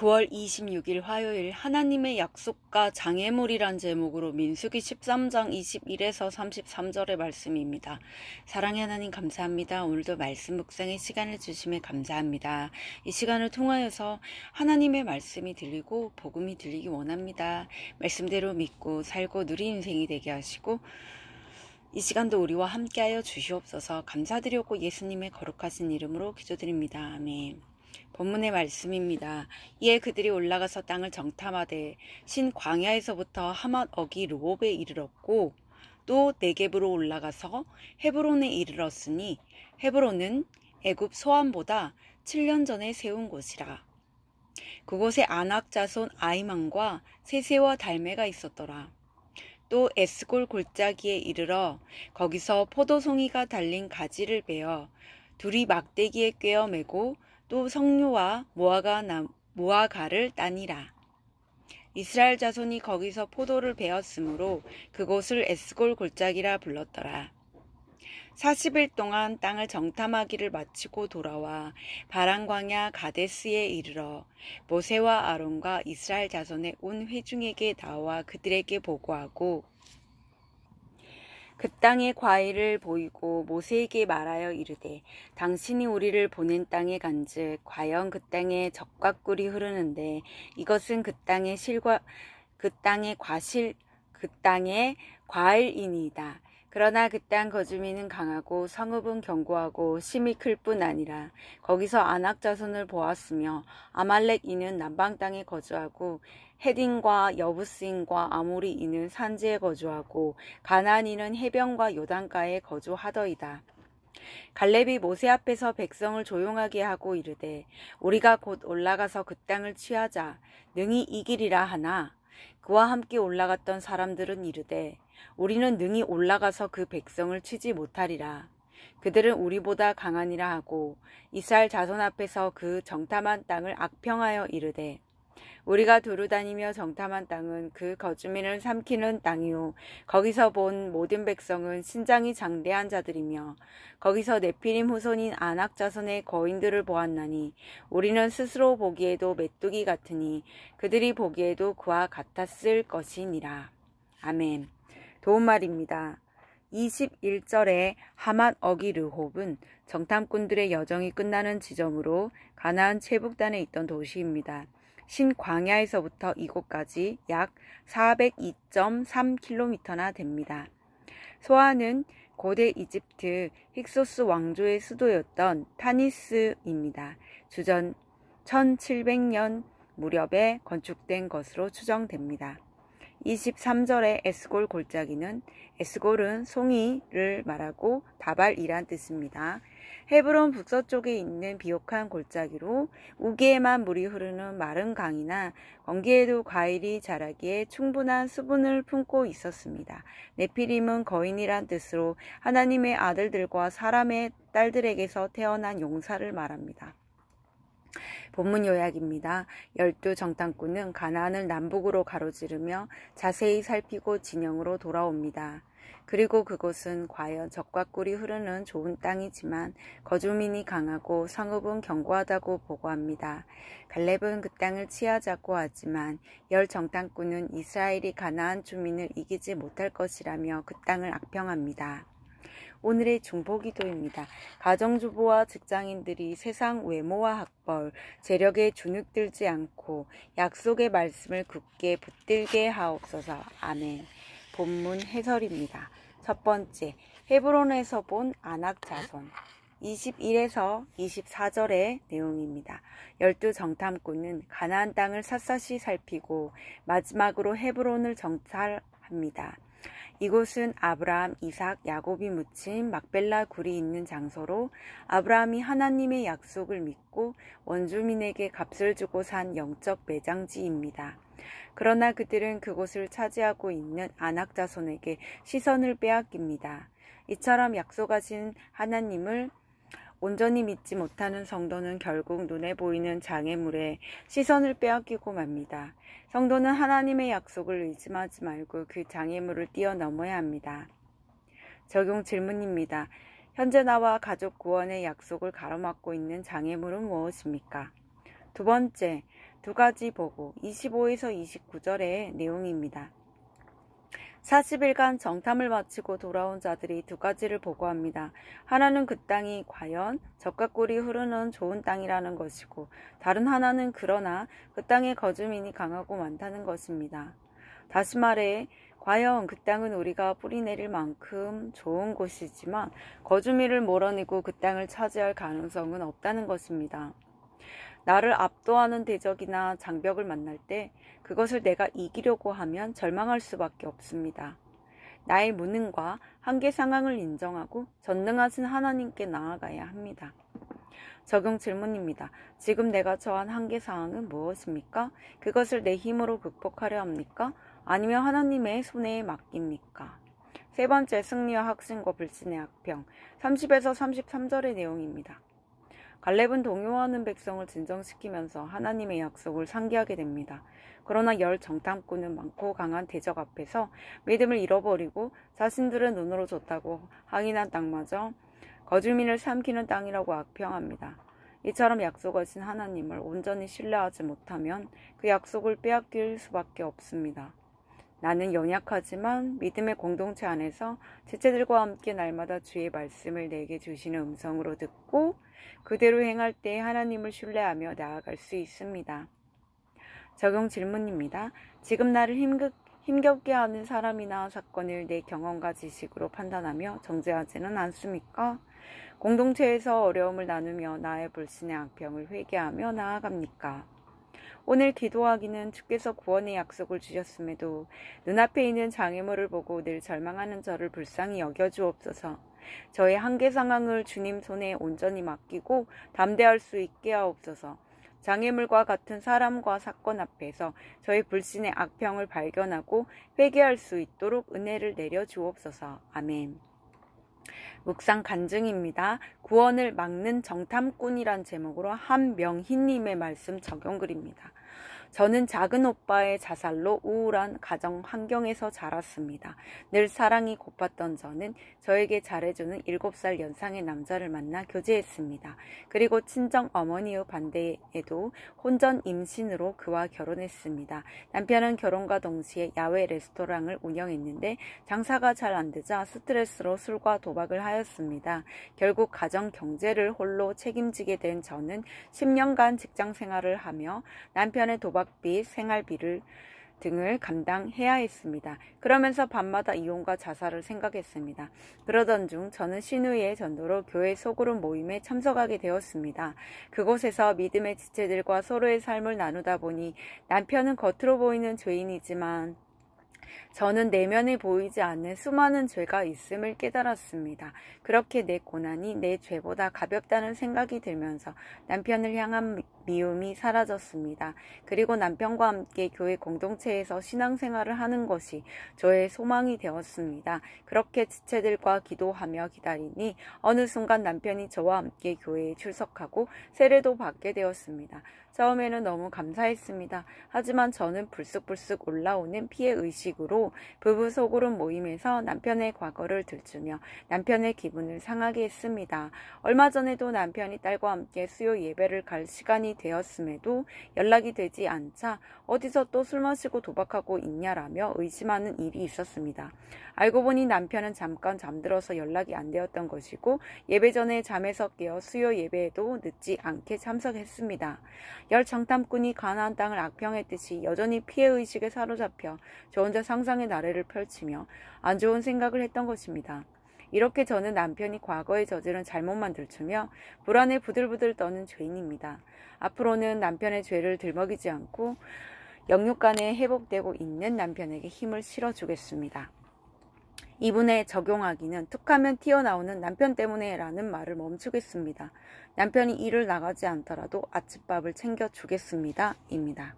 9월 26일 화요일 하나님의 약속과 장애물이란 제목으로 민수기 13장 21에서 33절의 말씀입니다. 사랑의 하나님 감사합니다. 오늘도 말씀 묵상의 시간을 주심에 감사합니다. 이 시간을 통하여서 하나님의 말씀이 들리고 복음이 들리기 원합니다. 말씀대로 믿고 살고 누린 인생이 되게 하시고 이 시간도 우리와 함께하여 주시옵소서. 감사드렸고 예수님의 거룩하신 이름으로 기도드립니다. 아멘. 본문의 말씀입니다. 이에 그들이 올라가서 땅을 정탐하되 신 광야에서부터 하맛 어기 르홉에 이르렀고 또 네겝으로 올라가서 헤브론에 이르렀으니 헤브론은 애굽 소안보다 7년 전에 세운 곳이라. 그곳에 아낙 자손 아히만과 세세와 달메가 있었더라. 또 에스골 골짜기에 이르러 거기서 포도송이가 달린 가지를 베어 둘이 막대기에 꿰어 매고 또 석류와 무화과를 따니라. 이스라엘 자손이 거기서 포도를 베었으므로 그곳을 에스골 골짜기라 불렀더라. 40일 동안 땅을 정탐하기를 마치고 돌아와 바란 광야 가데스에 이르러 모세와 아론과 이스라엘 자손의 온 회중에게 나와 그들에게 보고하고 그 땅의 과일을 보이고 모세에게 말하여 이르되 당신이 우리를 보낸 땅에 간즉 과연 그 땅에 젖과 꿀이 흐르는데 이것은 그 땅의 과일이니이다. 그러나 그 땅 거주민은 강하고 성읍은 견고하고 심이 클 뿐 아니라 거기서 아낙 자손을 보았으며 아말렉인은 남방 땅에 거주하고 헤딘과 여부스인과 아모리인은 산지에 거주하고 가나안인은 해변과 요단가에 거주하더이다. 갈렙이 모세 앞에서 백성을 조용하게 하고 이르되 우리가 곧 올라가서 그 땅을 취하자 능히 이기리라 하나 그와 함께 올라갔던 사람들은 이르되 우리는 능히 올라가서 그 백성을 치지 못하리라. 그들은 우리보다 강하니라 하고 이스라엘 자손 앞에서 그 정탐한 땅을 악평하여 이르되 우리가 두루 다니며 정탐한 땅은 그 거주민을 삼키는 땅이요 거기서 본 모든 백성은 신장이 장대한 자들이며 거기서 네피림 후손인 아낙 자손의 거인들을 보았나니 우리는 스스로 보기에도 메뚜기 같으니 그들이 보기에도 그와 같았을 것이니라. 아멘. 도움말입니다. 21절에 하맛 어기 르홉은 정탐꾼들의 여정이 끝나는 지점으로 가나안 최북단에 있던 도시입니다. 신광야에서부터 이곳까지 약 402.3km나 됩니다. 소아는 고대 이집트 힉소스 왕조의 수도였던 타니스입니다. 주전 1700년 무렵에 건축된 것으로 추정됩니다. 23절의 에스골 골짜기는 에스골은 송이를 말하고 다발이란 뜻입니다. 헤브론 북서쪽에 있는 비옥한 골짜기로 우기에만 물이 흐르는 마른 강이나 건기에도 과일이 자라기에 충분한 수분을 품고 있었습니다. 네피림은 거인이란 뜻으로 하나님의 아들들과 사람의 딸들에게서 태어난 용사를 말합니다. 본문 요약입니다. 12 정탐꾼은 가나안을 남북으로 가로지르며 자세히 살피고 진영으로 돌아옵니다. 그리고 그곳은 과연 젖과 꿀이 흐르는 좋은 땅이지만 거주민이 강하고 성읍은 견고하다고 보고합니다. 갈렙은 그 땅을 취하자고 하지만 10 정탐꾼은 이스라엘이 가나안 주민을 이기지 못할 것이라며 그 땅을 악평합니다. 오늘의 중보기도입니다. 가정주부와 직장인들이 세상 외모와 학벌, 재력에 주눅들지 않고 약속의 말씀을 굳게 붙들게 하옵소서. 아멘. 본문 해설입니다. 첫 번째, 헤브론에서 본 아낙 자손. 21에서 24절의 내용입니다. 12 정탐꾼은 가나안 땅을 샅샅이 살피고 마지막으로 헤브론을 정찰합니다. 이곳은 아브라함, 이삭, 야곱이 묻힌 막벨라 굴이 있는 장소로 아브라함이 하나님의 약속을 믿고 원주민에게 값을 주고 산 영적 매장지입니다. 그러나 그들은 그곳을 차지하고 있는 아낙 자손에게 시선을 빼앗깁니다. 이처럼 약속하신 하나님을 온전히 믿지 못하는 성도는 결국 눈에 보이는 장애물에 시선을 빼앗기고 맙니다. 성도는 하나님의 약속을 의심하지 말고 그 장애물을 뛰어넘어야 합니다. 적용 질문입니다. 현재 나와 가족 구원의 약속을 가로막고 있는 장애물은 무엇입니까? 두 번째, 두 가지 보고 25에서 29절의 내용입니다. 40일간 정탐을 마치고 돌아온 자들이 두 가지를 보고합니다. 하나는 그 땅이 과연 젖과 꿀이 흐르는 좋은 땅이라는 것이고, 다른 하나는 그러나 그 땅의 거주민이 강하고 많다는 것입니다. 다시 말해 과연 그 땅은 우리가 뿌리내릴 만큼 좋은 곳이지만 거주민을 몰아내고 그 땅을 차지할 가능성은 없다는 것입니다. 나를 압도하는 대적이나 장벽을 만날 때 그것을 내가 이기려고 하면 절망할 수밖에 없습니다. 나의 무능과 한계 상황을 인정하고 전능하신 하나님께 나아가야 합니다. 적용 질문입니다. 지금 내가 처한 한계 상황은 무엇입니까? 그것을 내 힘으로 극복하려 합니까? 아니면 하나님의 손에 맡깁니까? 세 번째, 승리와 확신과 불신의 악평. 30에서 33절의 내용입니다. 갈렙은 동요하는 백성을 진정시키면서 하나님의 약속을 상기하게 됩니다. 그러나 열 정탐꾼은 많고 강한 대적 앞에서 믿음을 잃어버리고 자신들의 눈으로 좋다고 항인한 땅마저 거주민을 삼키는 땅이라고 악평합니다. 이처럼 약속하신 하나님을 온전히 신뢰하지 못하면 그 약속을 빼앗길 수밖에 없습니다. 나는 연약하지만 믿음의 공동체 안에서 지체들과 함께 날마다 주의 말씀을 내게 주시는 음성으로 듣고 그대로 행할 때 하나님을 신뢰하며 나아갈 수 있습니다. 적용 질문입니다. 지금 나를 힘겹게 하는 사람이나 사건을 내 경험과 지식으로 판단하며 정죄하지는 않습니까? 공동체에서 어려움을 나누며 나의 불신의 악평을 회개하며 나아갑니까? 오늘 기도하기는 주께서 구원의 약속을 주셨음에도 눈앞에 있는 장애물을 보고 늘 절망하는 저를 불쌍히 여겨주옵소서. 저의 한계 상황을 주님 손에 온전히 맡기고 담대할 수 있게 하옵소서. 장애물과 같은 사람과 사건 앞에서 저의 불신의 악평을 발견하고 회개할 수 있도록 은혜를 내려주옵소서. 아멘. 묵상 간증입니다. 구원을 막는 정탐꾼이란 제목으로 한명희님의 말씀 적용글입니다. 저는 작은 오빠의 자살로 우울한 가정 환경에서 자랐습니다. 늘 사랑이 고팠던 저는 저에게 잘해주는 7살 연상의 남자를 만나 교제했습니다. 그리고 친정 어머니의 반대에도 혼전 임신으로 그와 결혼했습니다. 남편은 결혼과 동시에 야외 레스토랑을 운영했는데 장사가 잘 안 되자 스트레스로 술과 도박을 하였습니다. 결국 가정 경제를 홀로 책임지게 된 저는 10년간 직장 생활을 하며 남편의 도박비, 생활비를 등을 감당해야 했습니다. 그러면서 밤마다 이혼과 자살을 생각했습니다. 그러던 중 저는 신우이의 전도로 교회 소그룹 모임에 참석하게 되었습니다. 그곳에서 믿음의 지체들과 서로의 삶을 나누다 보니 남편은 겉으로 보이는 죄인이지만 저는 내면에 보이지 않는 수많은 죄가 있음을 깨달았습니다. 그렇게 내 고난이 내 죄보다 가볍다는 생각이 들면서 남편을 향한 미움이 사라졌습니다. 그리고 남편과 함께 교회 공동체에서 신앙생활을 하는 것이 저의 소망이 되었습니다. 그렇게 지체들과 기도하며 기다리니 어느 순간 남편이 저와 함께 교회에 출석하고 세례도 받게 되었습니다. 처음에는 너무 감사했습니다. 하지만 저는 불쑥불쑥 올라오는 피해 의식으로 부부 소그룹 모임에서 남편의 과거를 들추며 남편의 기분을 상하게 했습니다. 얼마 전에도 남편이 딸과 함께 수요 예배를 갈 시간이 되었음에도 연락이 되지 않자 어디서 또 술 마시고 도박하고 있냐라며 의심하는 일이 있었습니다. 알고 보니 남편은 잠깐 잠들어서 연락이 안 되었던 것이고 예배 전에 잠에서 깨어 수요 예배에도 늦지 않게 참석했습니다. 열 정탐꾼이 가나안 땅을 악평했듯이 여전히 피해의식에 사로잡혀 저 혼자 상상의 나래를 펼치며 안 좋은 생각을 했던 것입니다. 이렇게 저는 남편이 과거에 저지른 잘못만 들추며 불안에 부들부들 떠는 죄인입니다. 앞으로는 남편의 죄를 들먹이지 않고 영육간에 회복되고 있는 남편에게 힘을 실어주겠습니다. 이분에 적용하기는 툭하면 튀어나오는 남편 때문에 라는 말을 멈추겠습니다. 남편이 일을 나가지 않더라도 아침밥을 챙겨주겠습니다. 입니다.